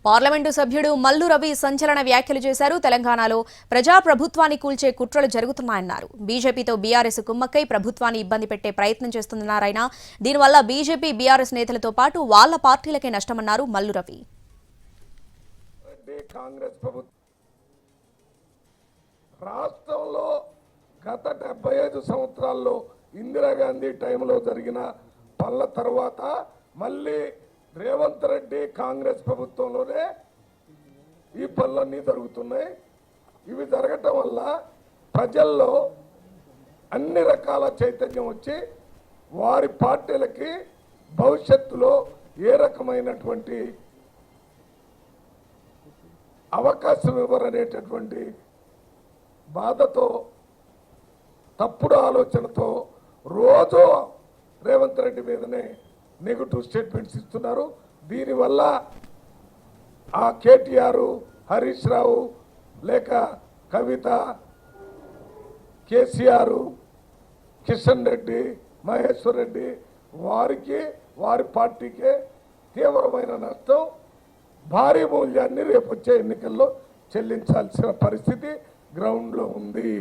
Parliament సభ్యుడు మల్లు రవి సంచలన వ్యాఖ్యలు చేశారు. తెలంగాణలో ప్రజాప్రభుత్వాన్ని కూల్చే కుట్రలు జరుగుతున్నాయన్నారు. బీజేపీతో బీఆర్ఎస్ కుమ్మక్కై ప్రభుత్వాన్ని ఇబ్బంది పెట్టే ప్రయత్నం చేస్తున్నారాయన. దీనివల్ల బీజేపీ బీఆర్ఎస్ నేతలతో పాటు వాళ్ల పార్టీలకే నష్టమన్నారు మల్లు రవి. రాష్ట్రంలో గత 75 సంవత్సరాల్లో ఇందిరాగాంధీ టైంలో జరిగిన పనుల తర్వాత మళ్ళీ రేవంత్ రెడ్డి కాంగ్రెస్ ప్రభుత్వంలోనే ఈ పనులన్నీ జరుగుతున్నాయి. ఇవి జరగటం వల్ల ప్రజల్లో అన్ని రకాల చైతన్యం వచ్చి వారి పార్టీలకి భవిష్యత్తులో ఏ రకమైనటువంటి అవకాశం ఇవ్వరనేటటువంటి బాధతో తప్పుడు ఆలోచనతో రోజు రేవంత్ రెడ్డి మీదనే నెగటివ్ స్టేట్మెంట్స్ ఇస్తున్నారు. దీనివల్ల ఆ కేటీఆర్, హరీష్ రావు, లేక కవిత, కేసీఆర్, కిషన్ రెడ్డి, మహేశ్వర్ రెడ్డి వారికి వారి పార్టీకే తీవ్రమైన నష్టం, భారీ మూల్యాన్ని రేపు వచ్చే ఎన్నికల్లో చెల్లించాల్సిన పరిస్థితి గ్రౌండ్లో ఉంది.